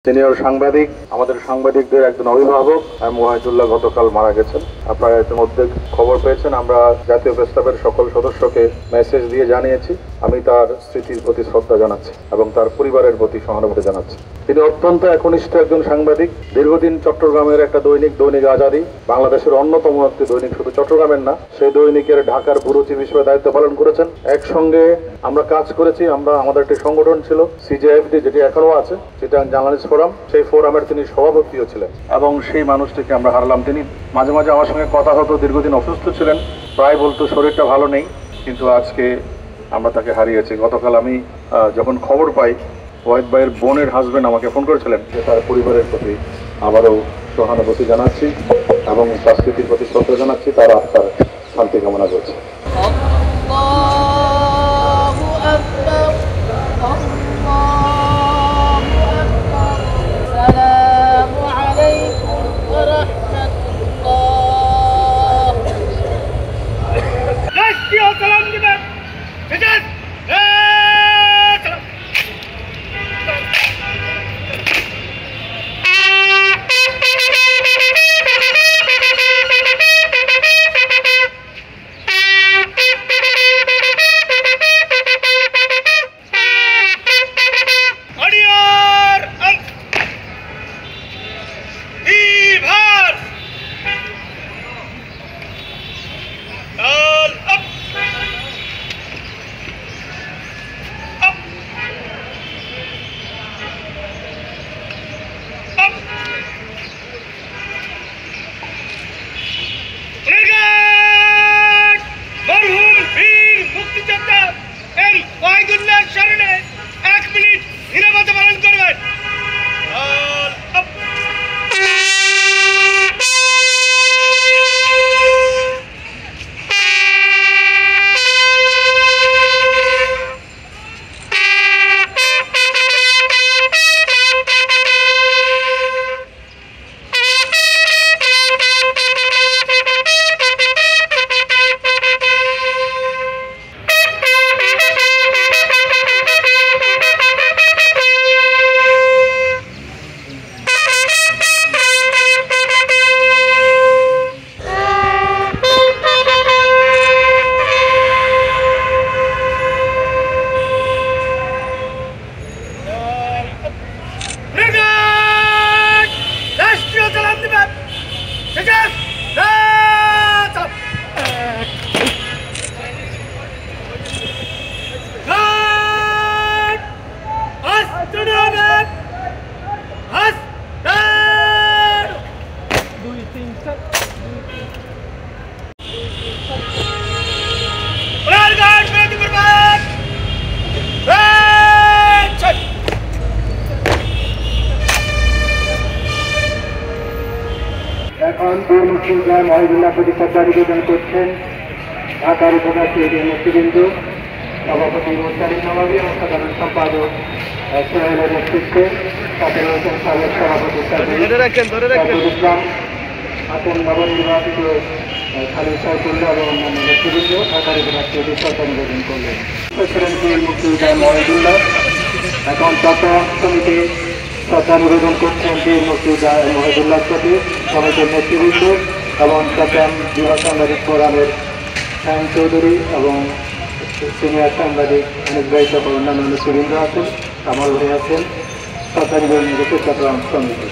Senior সাংবাদিক, আমাদের সাংবাদিকদের একজন অভিভাবক ওয়াহিদুল্লাহ গতকাল মারা গেছেন। আপনারা ইতিমধ্যে খবর পেয়েছেন। আমরা জাতীয় প্রেস ক্লাবের সকল সদস্যকে মেসেজ দিয়ে জানিয়েছি। আমি তার স্মৃতির প্রতি শ্রদ্ধা জানাচ্ছি এবং তার পরিবারের প্রতি সহানুভূতি জানাচ্ছি। তিনি অত্যন্ত একনিষ্ঠ একজন সাংবাদিক। দীর্ঘদিন চট্টগ্রামের একটা দৈনিক আজাদী, বাংলাদেশের অন্যতম একটি দৈনিক, শুধু চট্টগ্রামের না, সেই দৈনিকের ঢাকার ব্যুরো চিফ হিসেবে দায়িত্ব পালন করেছেন। একসঙ্গে আমরা কাজ করেছি। আমাদের একটি সংগঠন ছিল সিজেএফডি, যেটি এখনো আছে, চিটাগাং জার্নালিস্ট ফোরাম। সেই ফোরামের তিনি সভাপতিও ছিলেন এবং সেই মানুষটিকে আমরা হারালাম। তিনি মাঝে মাঝে আমার সঙ্গে কথা হতো। দীর্ঘদিন অসুস্থ ছিলেন, প্রায় বলতো শরীরটা ভালো নেই, কিন্তু আজকে আমরা তাকে হারিয়েছি। গতকাল আমি যখন খবর পাই, ওয়াহিদ ভাইয়ের বোনের হাজবেন্ড আমাকে ফোন করেছিলেন যে তার পরিবারের প্রতি আবারও সহানুভূতি জানাচ্ছি এবং সংস্কৃতির প্রতি শ্রদ্ধা জানাচ্ছি। তার আত্মার শান্তি কামনা করছি। এখন বীর মুক্তিযোদ্ধা ওয়াহিদুল্লাহ প্রতি শ্রদ্ধা নিবেদন করছেন ঢাকার উপবাসী মুক্তিবৃন্দ, সভাপতি মোস্তারিক নবাবী এবং সাধারণ সম্পাদক সোহেলের নেতৃত্বে, সাথে রয়েছেন সাবেক সভাপতি সাইফুল ইসলাম, আছেন নবনির্বাচিত খালিদ সাইফুল্লাহ এবং অন্যান্য নেতৃবৃন্দ। ঢাকার উপবাসী শ্রদ্ধা নিবেদন করলেন বীর মুক্তিযোদ্ধা ওয়াহিদুল্লাহ। এখন চট্টগ্রাম সমিতি শ্রদ্ধা নিবেদন করছেন বীর মুক্তিযোদ্ধা ওয়াহিদুল্লাহর প্রতি সমিতির নেতৃবৃন্দ এবং চট্টগ্রাম যুব সাংবাদিক ফোরামের শাহিন চৌধুরী এবং সিনিয়র সাংবাদিক অনেক দায়িত্ব অন্যান্য নেতৃবৃন্দ আছেন, কামাল ভাই আছেন। শ্রদ্ধা নিবেদন করছে চট্টগ্রাম সমিতি।